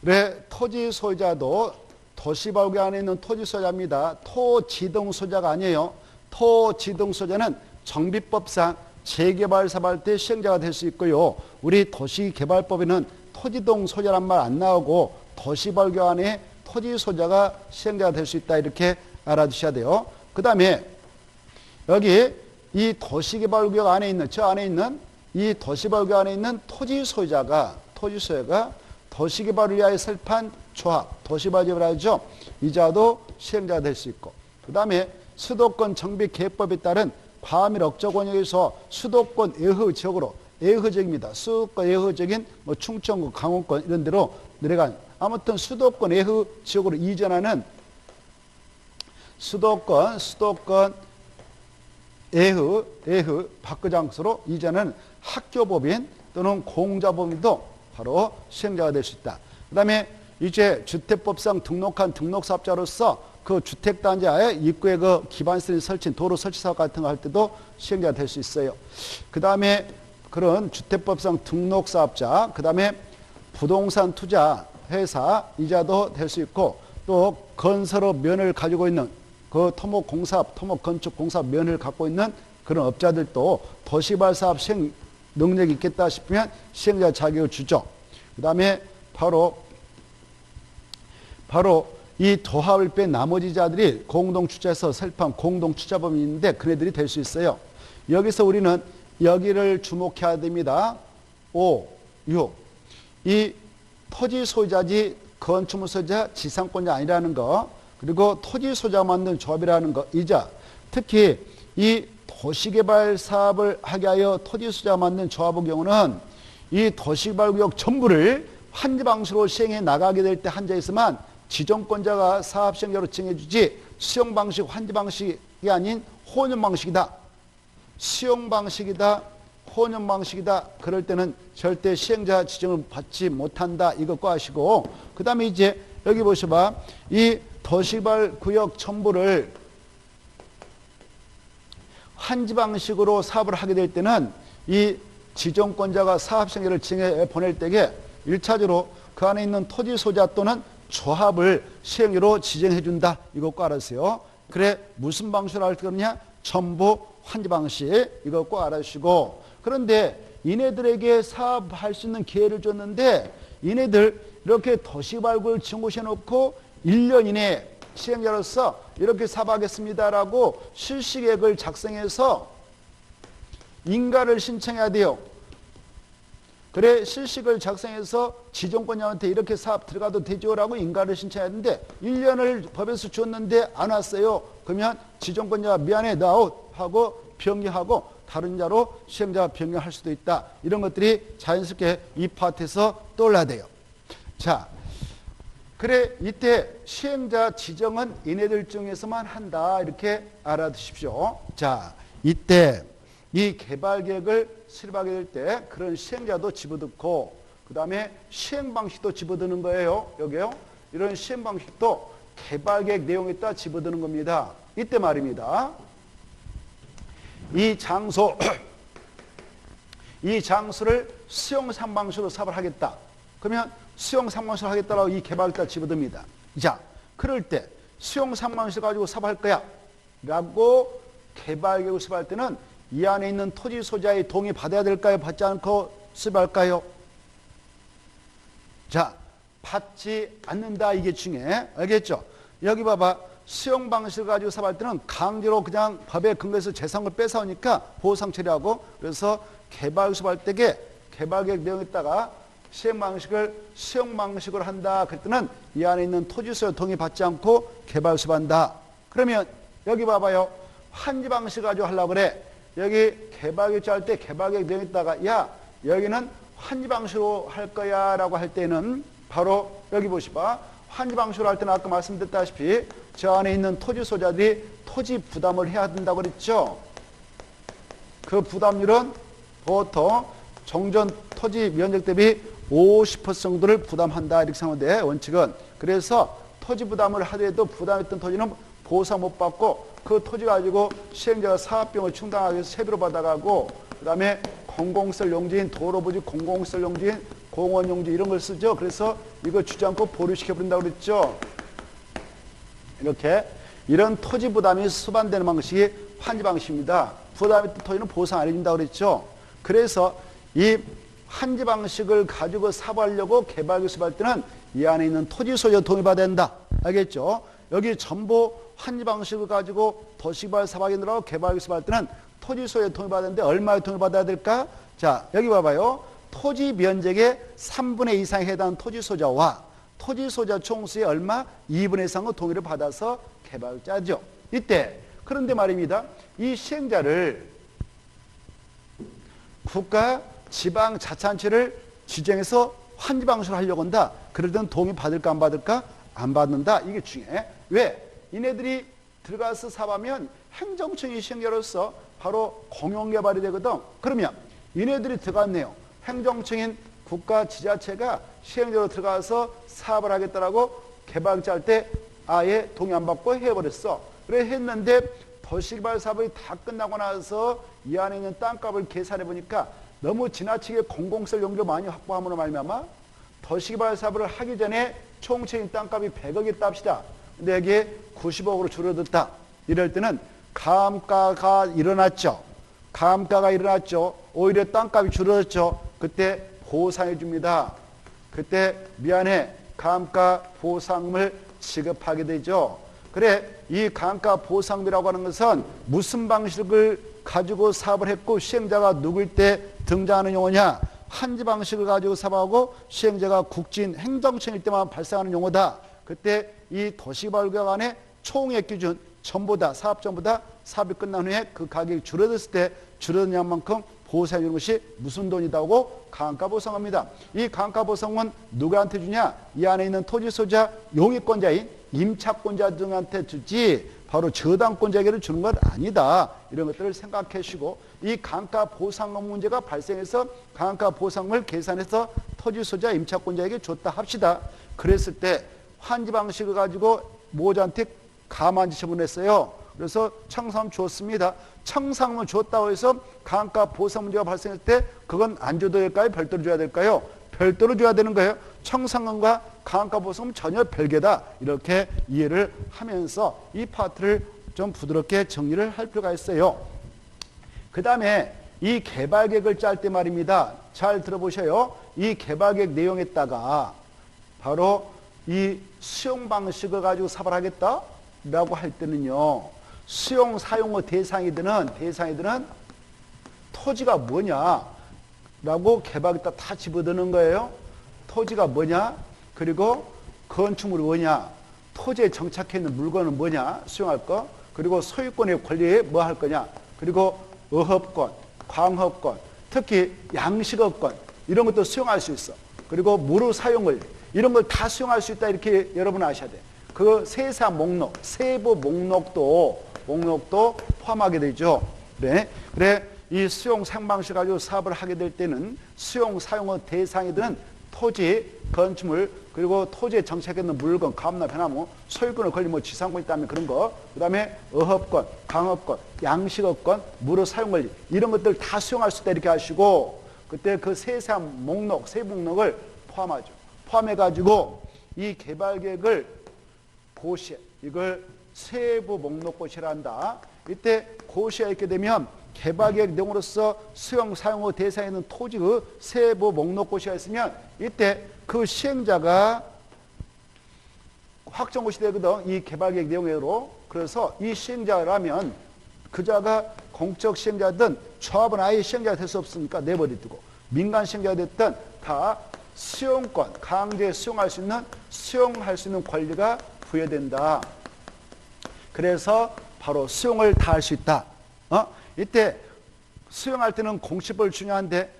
그래, 토지 소유자도 도시개발구역 안에 있는 토지 소유자입니다. 토지등 소유자가 아니에요. 토지등 소유자는 정비법상 재개발 사업할 때 시행자가 될 수 있고요. 우리 도시개발법에는 토지등 소유자란 말 안 나오고 도시개발구역 안에 토지 소유자가 시행자가 될 수 있다 이렇게 알아두셔야 돼요. 그 다음에 여기 이 도시개발구역 안에 있는 저 안에 있는 이 도시개발구역 안에 있는 토지 소유자가 도시개발을 위하여 설립한 조합, 도시개발지업을 하죠. 이자도 시행자가 될 수 있고, 그 다음에 수도권 정비계획법에 따른 과밀 억저 권역에서 수도권 애허 지역으로, 애허지역입니다. 수도권 애허적인 뭐 충청구, 강원권 이런 데로 내려간, 아무튼 수도권 애허 지역으로 이전하는 수도권 애허 밖의 장소로 이전하는 학교법인 또는 공자법인도 바로 시행자가 될 수 있다. 그 다음에 이제 주택법상 등록한 등록사업자로서 그 주택단지의 입구에 그 기반시설 설치, 도로 설치 사업 같은 거 할 때도 시행자가 될 수 있어요. 그 다음에 그런 주택법상 등록사업자, 그 다음에 부동산 투자 회사 이자도 될 수 있고, 또 건설업 면허를 가지고 있는 그 토목공사업, 토목건축공사업 면허를 갖고 있는 그런 업자들도 도시개발 사업 시행 능력이 있겠다 싶으면 시행자 자격을 주죠. 그 다음에 바로 이 조합을 뺀 나머지 자들이 공동주체에서 설립한 공동투자범이 있는데 그네들이 될 수 있어요. 여기서 우리는 여기를 주목해야 됩니다. 5, 6. 이 토지 소유자지 건축물 소유자, 지상권자 아니라는 거, 그리고 토지 소유자가 만든 조합이라는 거, 이자, 특히 이 도시개발 사업을 하게 하여 토지 소유자가 만든 조합의 경우는 이 도시개발구역 전부를 환지 방식으로 시행해 나가게 될 때 한자 있으면 지정권자가 사업 시행자로 지정해주지 수용 방식, 환지 방식이 아닌 혼용 방식이다. 수용 방식이다. 혼용 방식이다. 그럴 때는 절대 시행자 지정을 받지 못한다. 이거 꼭 아시고, 그 다음에 이제 여기 보셔봐. 이 도시개발 구역 전부를 환지 방식으로 사업을 하게 될 때는 이 지정권자가 사업 시행자를 지정해 보낼 때에 1차적으로 그 안에 있는 토지 소유자 또는 조합을 시행자로 지정해 준다. 이거 꼭 알았어요. 그래, 무슨 방식으로 할 거냐? 전부 환지 방식. 이거 꼭 알아주시고, 그런데 이네들에게 사업할 수 있는 기회를 줬는데 이네들 이렇게 도시개발구역을 지정고시해 놓고 1년 이내에 시행자로서 이렇게 사업하겠습니다라고 실시계획을 작성해서 인가를 신청해야 돼요. 그래, 실시계획을 작성해서 지정권자한테 이렇게 사업 들어가도 되죠라고 인가를 신청해야 되는데 1년을 법에서 줬는데 안 왔어요. 그러면 지정권자가 미안해 나 아웃 하고 병리하고 다른 자로 시행자 변경할 수도 있다. 이런 것들이 자연스럽게 이 파트에서 떠올라야 돼요. 자, 그래, 이때 시행자 지정은 이네들 중에서만 한다. 이렇게 알아두십시오. 자, 이때 이 개발계획을 수립하게 될 때 그런 시행자도 집어넣고, 그 다음에 시행방식도 집어드는 거예요. 여기요. 이런 시행방식도 개발계획 내용에 따라 집어드는 겁니다. 이때 말입니다. 이 장소를 수용상방식으로 사업을 하겠다. 그러면 수용상방식으로 하겠다라고 이 개발계획에다 집어듭니다. 자, 그럴 때 수용상방식을 가지고 사업할 거야 라고 개발계획을 수립할 때는 이 안에 있는 토지 소유자의 동의 받아야 될까요? 받지 않고 수립할까요? 자, 받지 않는다. 이게 중요해. 알겠죠? 여기 봐봐. 수용 방식을 가지고 사업할 때는 강제로 그냥 법에 근거해서 재산을 뺏어오니까 보상 처리하고, 그래서 개발 수업할 때에 개발계획 내용에다가 수용 방식을 한다. 그랬더니 이 안에 있는 토지소유 동의받지 않고 개발 수업한다. 그러면 여기 봐봐요. 환지 방식 가지고 하려고 그래. 여기 개발계획 짤 때 개발계획 내용에다가 야, 여기는 환지 방식으로 할 거야 라고 할 때는 바로 여기 보시봐. 환지 방식으로 할 때는 아까 말씀드렸다시피 저 안에 있는 토지 소유자들이 토지 부담을 해야 된다고 그랬죠. 그 부담률은 보통 종전 토지 면적 대비 50% 정도를 부담한다. 이렇게 생각하는데 원칙은. 그래서 토지 부담을 하더라도 부담했던 토지는 보상 못 받고 그 토지 가지고 시행자가 사업비용을 충당하기 위해서 세비로 받아가고, 그 다음에 공공시설 용지인 도로부지, 공공시설 용지인 공원 용지 이런 걸 쓰죠. 그래서 이거 주지 않고 보류시켜버린다고 그랬죠. 이렇게 이런 토지 부담이 수반되는 방식이 환지 방식입니다. 부담했던 토지는 보상 안 해준다고 그랬죠. 그래서 이 환지 방식을 가지고 사업하려고 개발계획 수업할 때는 이 안에 있는 토지 소유 동의받아야 된다. 알겠죠? 여기 전부 환지 방식을 가지고 도시개발 사업하겠느라고 개발계획 수업할 때는 토지 소유 동의받아야 되는데 얼마에 동의받아야 될까? 자, 여기 봐봐요. 토지 면적의 3분의 2 이상에 해당하는 토지 소유자와 토지 소유자 총수의 얼마? 2분의 1 이상의 동의를 받아서 개발자죠. 이때 그런데 말입니다. 이 시행자를 국가 지방 자치단체를 지정해서 환지 방식을 하려고 한다. 그럴 때는 동의 받을까 안 받을까? 안 받는다. 이게 중요해. 왜? 이네들이 들어가서 사업하면 행정청이 시행자로서 바로 공용개발이 되거든. 그러면 이네들이 들어갔네요. 행정청인 국가 지자체가 시행자로 들어가서 사업을 하겠다라고 개발자 할 때 아예 동의 안 받고 해버렸어. 그래 했는데 도시개발 사업이 다 끝나고 나서 이 안에 있는 땅값을 계산해 보니까 너무 지나치게 공공시설 용도를 많이 확보함으로 말미암아 도시개발 사업을 하기 전에 총체인 땅값이 100억이었다 합시다. 근데 여기에 90억으로 줄어들었다. 이럴 때는 감가가 일어났죠. 감가가 일어났죠. 오히려 땅값이 줄어들었죠. 그때 보상해 줍니다. 그때 미안해. 감가 보상을 지급하게 되죠. 그래, 이 감가 보상비라고 하는 것은 무슨 방식을 가지고 사업을 했고 시행자가 누구일 때 등장하는 용어냐? 환지 방식을 가지고 사업하고 시행자가 국진 행정청일 때만 발생하는 용어다. 그때 이 도시개발계획 안에 총액 기준 전부 다 사업 전부 다 사업이 끝난 후에 그 가격이 줄어들었을 때 줄어든 양만큼 보상해 주는 것이 무슨 돈이다고 감가 보상합니다. 이 감가 보상은 누구한테 주냐? 이 안에 있는 토지 소유자 용익권자인 임차권자 등한테 주지 바로 저당권자에게는 주는 건 아니다. 이런 것들을 생각해 주시고 이 감가 보상금 문제가 발생해서 감가 보상을 계산해서 토지 소유자 임차권자에게 줬다 합시다. 그랬을 때 환지 방식을 가지고 모자한테 가만히 처분했어요. 그래서 청산금 줬습니다. 청산금을 줬다고 해서 감가 보상 문제가 발생했을 때 그건 안 줘도 될까요? 별도로 줘야 될까요? 별도로 줘야 되는 거예요. 청산금과 감가 보상은 전혀 별개다. 이렇게 이해를 하면서 이 파트를 좀 부드럽게 정리를 할 필요가 있어요. 그 다음에 이 개발계획을 짤 때 말입니다. 잘 들어보셔요. 이 개발계획 내용에다가 바로 이 수용 방식을 가지고 사업을 하겠다라고 할 때는요. 수용 사용의 대상이 되는 토지가 뭐냐라고 개발에다 다 집어드는 거예요. 토지가 뭐냐? 그리고 건축물이 뭐냐? 토지에 정착해 있는 물건은 뭐냐? 수용할 거. 그리고 소유권의 권리에 뭐 할 거냐? 그리고 어업권, 광업권, 특히 양식업권 이런 것도 수용할 수 있어. 그리고 무료 사용을 이런 걸 다 수용할 수 있다 이렇게 여러분 아셔야 돼. 그 세사 목록, 세부 목록도 포함하게 되죠. 그래 이 수용 사용 방식 가지고 사업을 하게 될 때는 수용 사용의 대상이 되는 토지, 건축물, 그리고 토지에 정착해 있는 물건, 가업나 변화무, 소유권을 걸린 뭐 지상권 있다면 그런 거, 그 다음에 어업권, 강업권, 양식업권, 무료 사용 권리 이런 것들 다 수용할 수 있다 이렇게 하시고 그때 그 세세한 목록, 세부 목록을 포함하죠. 포함해가지고 이 개발계획을 고시해. 이걸 세부 목록 고시를 한다. 이때 고시에 있게 되면 개발계획 내용으로서 수용 사용 후 대상에 있는 토지의 세부 목록 고시가 있으면 이때 그 시행자가 확정고시 되거든. 이 개발계획 내용으로. 그래서 이 시행자라면 그자가 공적 시행자든 조합은 아예 시행자가 될 수 없으니까 내버려두고 민간 시행자가 됐든 다 수용권, 강제 수용할 수 있는 권리가 부여된다. 그래서 바로 수용을 다 할 수 있다. 이때 수용할 때는 공시법이 중요한데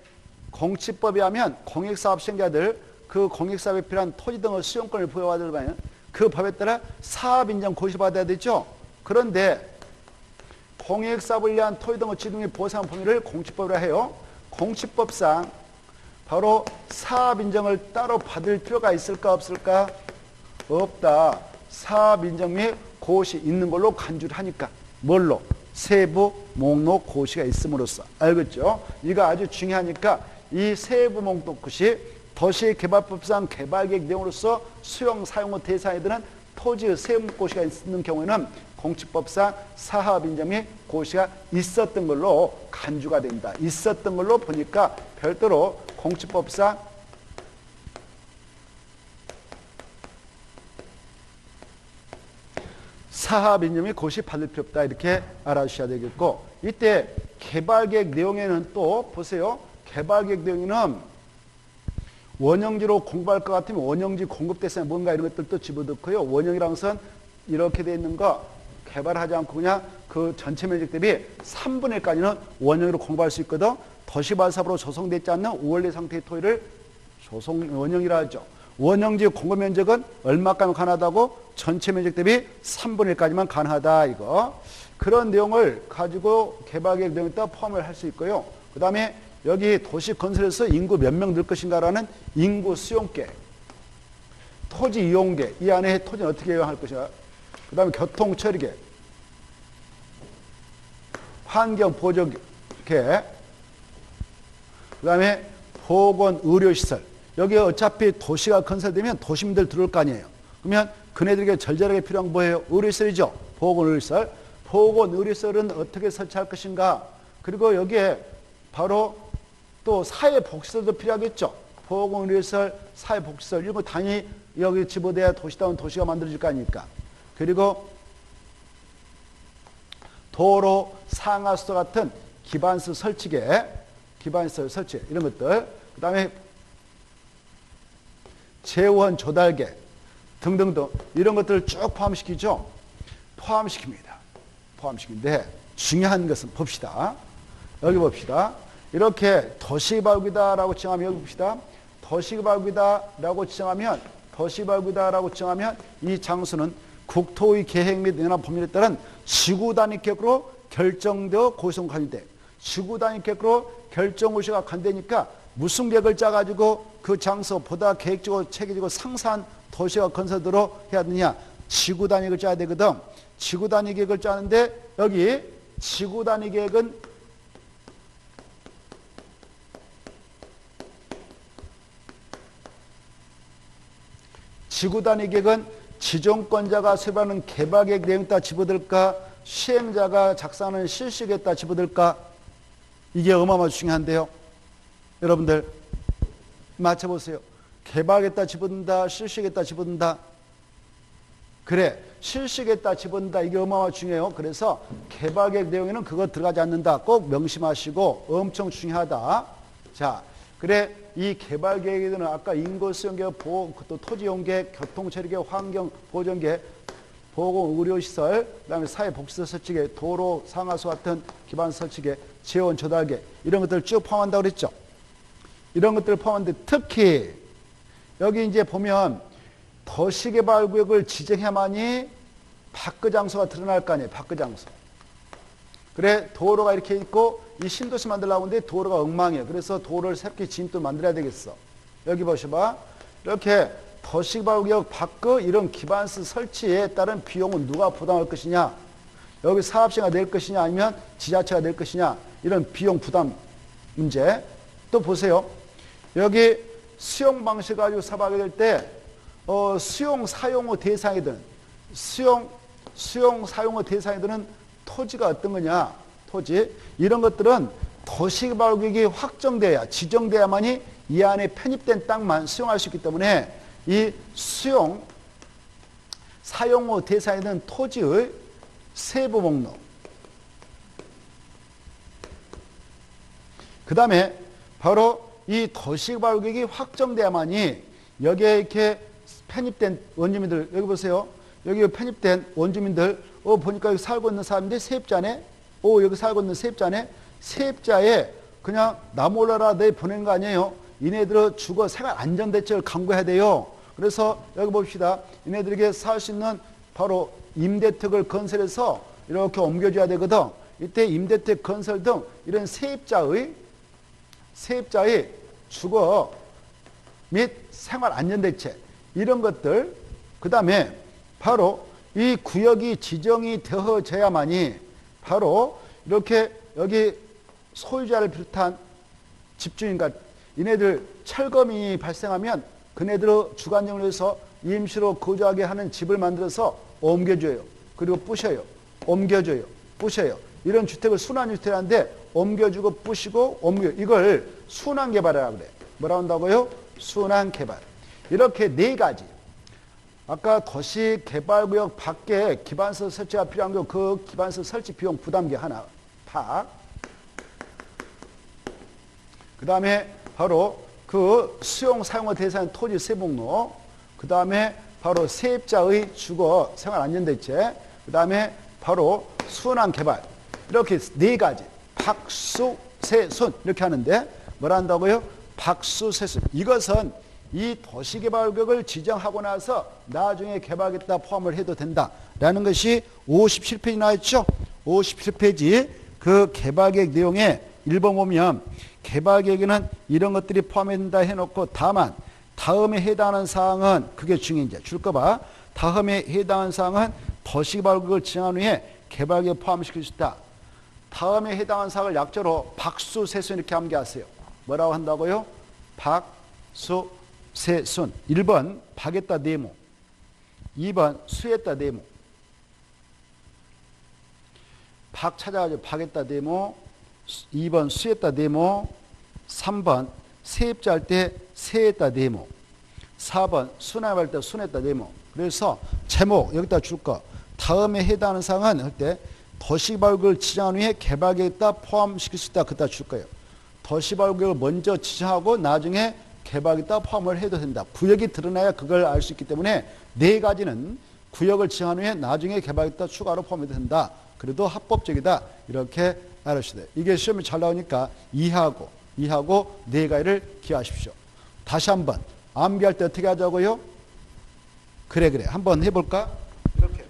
공시법에 하면 공익사업 시행자들 그 공익사업에 필요한 토지 등의 수용권을 부여받으려면 그 법에 따라 사업인정 고시를 받아야 되죠. 그런데 공익사업을 위한 토지 등의 지등의 보상 범위를 공시법이라 해요. 공시법상 바로 사업인정을 따로 받을 필요가 있을까 없을까? 없다. 사업인정 및 고시 있는 걸로 간주를 하니까. 뭘로? 세부 목록 고시가 있음으로써. 알겠죠? 이거 아주 중요하니까 이 세부 목록 고시 도시개발법상 개발계획 내용으로서 수용 사용 후 대상에 드는 토지의 세무 고시가 있는 경우에는 공시법상 사업인정 및 고시가 있었던 걸로 간주가 된다. 있었던 걸로 보니까 별도로 공시법상 사업인정 및 고시 받을 필요 없다. 이렇게 알아주셔야 되겠고, 이때 개발계획 내용에는 또 보세요. 개발계획 내용에는 원형지로 공부할 것 같으면 원형지 공급 대상에 뭔가 이런 것들도 집어넣고요. 원형이라는 것은 이렇게 돼 있는 거 개발하지 않고 그냥 그 전체 면적 대비 3분의 1까지는 원형으로 공부할 수 있거든. 도시발사업으로 조성되지 않는 우원래 상태의 토지를 조성 원형이라 하죠. 원형지 공급 면적은 얼마까지 가능하다고? 전체 면적 대비 3분의 1까지만 가능하다. 이거. 그런 내용을 가지고 개발계획 내용에다 포함을 할 수 있고요. 그 다음에 여기 도시 건설에서 인구 몇 명 늘 것인가라는 인구 수용계, 토지 이용계, 이 안에 토지는 어떻게 이용할 것인가. 그 다음에 교통 처리계, 환경 보조계, 그 다음에 보건 의료시설. 여기 어차피 도시가 건설되면 도시민들 들어올 거 아니에요. 그러면 그네들에게 절절하게 필요한 건 뭐예요? 의료시설이죠. 보건 의료시설. 보건 의료시설은 어떻게 설치할 것인가. 그리고 여기에 바로 또 사회복지시설도 필요하겠죠. 보건 의료시설, 사회복지시설 이런 거 당연히 여기 집어대야 도시다운 도시가 만들어질 거 아닙니까. 그리고 도로, 상하수도 같은 기반시설 설치계, 기반시설 설치 이런 것들. 그 다음에 재원 조달계 등등등 이런 것들을 쭉 포함시키죠. 포함시킵니다. 포함시키는데 중요한 것은 봅시다. 여기 봅시다. 이렇게 도시개발구이다라고 지정하면 여기 봅시다. 도시개발구이다라고 지정하면 이 장소는 국토의 계획 및 연합 법률에 따른 지구단위 계획으로 결정되어 고시성 관리돼. 지구단위 계획으로 결정고시가 관되니까 무슨 계획을 짜가지고 그 장소 보다 계획적으로 체계적으로 상세한 도시가 건설되도록 해야 되느냐. 지구단위 계획을 짜야 되거든. 지구단위 계획을 짜는데 여기 지구단위 계획은 지구단위 계획은 지정권자가 수립하는 개발계획 내용에다 집어들까, 시행자가 작성하는 실시계획에다 집어들까. 이게 어마어마하게 중요한데요. 여러분들 맞춰보세요. 개발계획에다 집어든다, 실시계획에다 집어든다. 그래, 실시계획에다 집어든다. 이게 어마어마하게 중요해요. 그래서 개발계획 내용에는 그거 들어가지 않는다. 꼭 명심하시고 엄청 중요하다. 자, 그래, 이 개발계획에는 아까 인구수용계획, 또 토지이용계획, 교통처리계획, 환경보전계획, 보건의료시설, 그 다음에 사회복지시설 설치계획, 도로, 상하수 같은 기반 설치계획, 재원 조달계획 이런 것들을 쭉 포함한다고 그랬죠. 이런 것들을 포함하는데 특히 여기 이제 보면 도시개발구역을 지정해야만이 밖의 장소가 드러날 거 아니에요. 밖의 장소. 그래, 도로가 이렇게 있고 이 신도시 만들려고 하는데 도로가 엉망이에요. 그래서 도로를 새롭게 진입도 만들어야 되겠어. 여기 보셔봐. 이렇게 도시개발구역 밖의 이런 기반시설 설치에 따른 비용은 누가 부담할 것이냐. 여기 사업시가 낼 것이냐 아니면 지자체가 낼 것이냐. 이런 비용 부담 문제. 또 보세요. 여기 수용 방식 가지고 사업하게 될 때 수용 사용 후 대상이 드는 수용 사용 후 대상이 드는 토지가 어떤 거냐. 토지 이런 것들은 도시개발구역이 확정돼야 지정돼야만이 이 안에 편입된 땅만 수용할 수 있기 때문에 이 수용 사용호 대상에 있는 토지의 세부 목록 그 다음에 바로 이 도시개발구역이 확정돼야만이 여기에 이렇게 편입된 원주민들 여기 보세요. 여기 편입된 원주민들 보니까 여기 살고 있는 사람들이 세입자네. 여기 살고 있는 세입자네. 세입자에 그냥 나 몰라라 내 보내는 거 아니에요. 이네들은 주거 생활 안전대책을 강구해야 돼요. 그래서 여기 봅시다. 이네들에게 살 수 있는 바로 임대택을 건설해서 이렇게 옮겨줘야 되거든. 이때 임대택 건설 등 이런 세입자의 주거 및 생활 안전대책 이런 것들 그 다음에 바로 이 구역이 지정이 되어져야만이 바로 이렇게 여기 소유자를 비롯한 집주인과 이네들 철거민이 발생하면 그네들의 주관적으로 해서 임시로 거주하게 하는 집을 만들어서 옮겨줘요. 그리고 부셔요. 옮겨줘요. 부셔요. 이런 주택을 순환주택인데 옮겨주고 부시고 이걸 순환개발이라고 그래. 뭐라고 한다고요? 순환개발. 이렇게 네 가지. 아까 도시개발구역 밖에 기반시설 설치가 필요한 거 그 기반시설 설치 비용 부담기 하나 파. 그 다음에 바로 그 수용 사용의 대상 토지 세목록. 그 다음에 바로 세입자의 주거 생활 안전대책. 그 다음에 바로 순환개발. 이렇게 네 가지. 박수세순 이렇게 하는데 뭐라 한다고요? 박수세순. 이것은 이 도시개발구역을 지정하고 나서 나중에 개발하겠다 포함을 해도 된다라는 것이 57페이지 나왔죠. 57페이지 그 개발계획 내용에 1번 보면 개발계획에는 이런 것들이 포함된다 해놓고 다만 다음에 해당하는 사항은 그게 중요해. 이제 줄 거 봐. 다음에 해당하는 사항은 도시개발구역을 지정한 후에 개발계획에 포함시킬 수 있다. 다음에 해당하는 사항을 약자로 박수세순 이렇게 암기하세요. 뭐라고 한다고요? 박수세순. 1번 박했다 네모. 2번 수했다 네모. 박 찾아가지고 박했다 네모. 2번 수했다 네모. 3번 세입자 할 때 세했다 네모. 4번 순환할 때 순했다 네모. 그래서 제목 여기다 줄 거. 다음에 해당하는 사항은 할 때 도시개발구역을 지정한 후에 개발계획에다 포함시킬 수 있다. 그다 줄 거예요. 도시개발구역을 먼저 지정하고 나중에 개발계획에다 포함을 해도 된다. 구역이 드러나야 그걸 알 수 있기 때문에 네 가지는 구역을 지정한 후에 나중에 개발계획에다 추가로 포함해도 된다. 그래도 합법적이다. 이렇게 알으셔야 돼요. 이게 시험이 잘 나오니까 이해하고 네 가지를 기하십시오. 다시 한번 암기할 때 어떻게 하자고요? 그래 한번 해볼까? 이렇게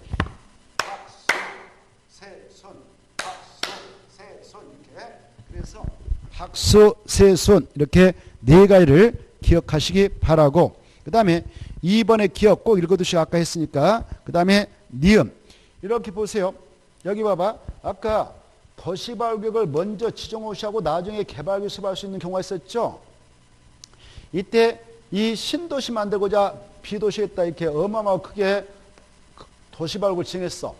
박수세순 이렇게. 그래서 박수세순 이렇게 네 가지를 기억하시기 바라고. 그 다음에 2번에 기억 꼭 읽어두시고 아까 했으니까. 그 다음에 니은 이렇게 보세요. 여기 봐봐. 아까 도시개발구역을 먼저 지정호시하고 나중에 개발계획 수립할 수 있는 경우가 있었죠. 이때 이 신도시 만들고자 비도시했다 이렇게 어마어마하게 크게 도시개발구역을 지정했어.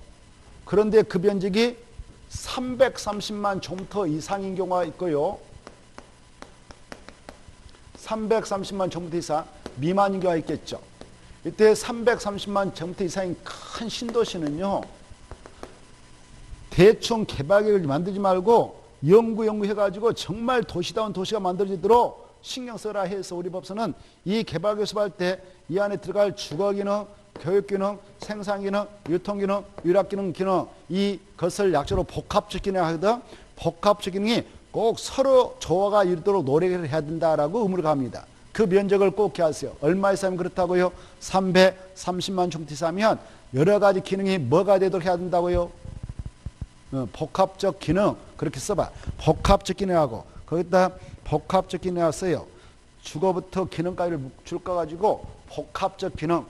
그런데 그 면적이 330만 제곱미터 이상인 경우가 있고요. 330만 제곱미터 이상 미만인 경우가 있겠죠. 이때 330만 제곱미터 이상인 큰 신도시는요. 대충 개발계획을 만들지 말고 연구해가지고 정말 도시다운 도시가 만들어지도록 신경 써라 해서 우리 법서는 이 개발계획 수립할 때 이 안에 들어갈 주거기능, 교육기능, 생산기능, 유통기능, 유락기능, 이것을 약자로 복합적 기능을 하거든. 복합적 기능이 꼭 서로 조화가 이루도록 노력을 해야 된다라고 의무를 갑니다. 그 면적을 꼭 기하세요. 얼마 이상이면 그렇다고요? 330만 제곱미터 이상이면 여러 가지 기능이 뭐가 되도록 해야 된다고요? 복합적 기능 그렇게 써봐. 복합적 기능하고 거기다 복합적 기능을 써요. 주거부터 기능까지를 묶어가지고 복합적 기능.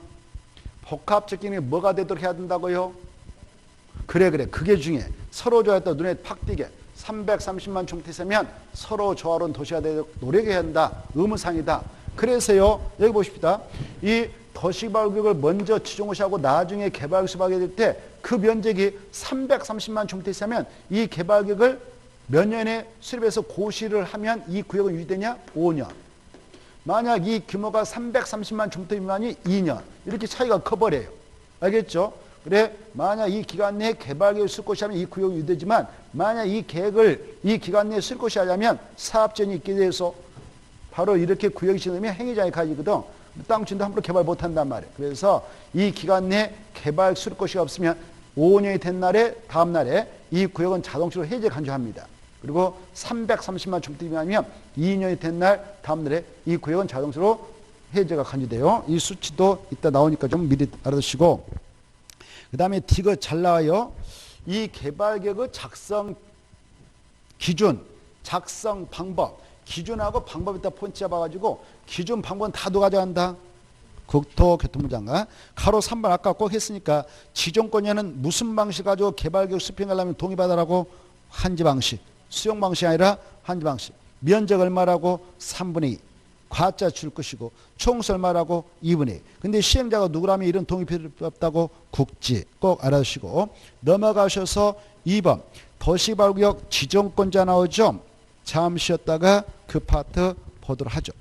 복합적 기능이 뭐가 되도록 해야 된다고요? 그래 그게 중요해. 서로 조화했다 눈에 팍 띄게 330만 제곱미터 있으면 서로 조화로운 도시가 되도록 노력해야 한다. 의무상이다. 그래서요 여기 보십시다. 이 도시개발구역을 먼저 지정고시하고 나중에 개발수하게 될 때 그 면적이 330만 제곱미터 있으면 이 개발구역을 몇 년에 수립해서 고시를 하면 이 구역은 유지되냐? 5년. 만약 이 규모가 330만 제곱미터 미만이 2년. 이렇게 차이가 커버려요. 알겠죠? 그래, 만약 이 기간 내에 개발계획을 쓸 것이 하면 이 구역이 유지되지만 만약 이 계획을 이 기간 내에 쓸 것이 하려면 사업전이 있게 돼서 바로 이렇게 구역이 지으면 행위자의 가지거든. 땅 주인도 함부로 개발 못 한단 말이에요. 그래서 이 기간 내에 개발 쓸 것이 없으면 5년이 된 날에 다음 날에 이 구역은 자동적으로 해제 간주합니다. 그리고 330만 제곱미터 미만이면 2년이 된 날 다음 날에 이 구역은 자동적으로 해제가 간주돼요. 이 수치도 이따 나오니까 좀 미리 알아두시고, 그 다음에 D가 잘 나와요. 이 개발계획의 작성 기준, 작성 방법, 기준하고 방법 이따 폰트 잡아가지고 기준 방법은 다도 가져간다. 국토교통부 장관. 가로 3번 아까 꼭 했으니까 지정권자는 무슨 방식 가지고 개발계획 수평하려면 동의받으라고? 한지 방식. 수용 방식이 아니라 한지 방식. 면적 얼마라고? 3분의 2. 과자 줄 것이고 총수 얼마라고? 2분의 2. 근데 시행자가 누구라면 이런 동의 필요 없다고? 국지. 꼭 알아주시고 넘어가셔서 2번 도시개발구역 지정권자 나오죠. 잠시 쉬었다가 그 파트 보도록 하죠.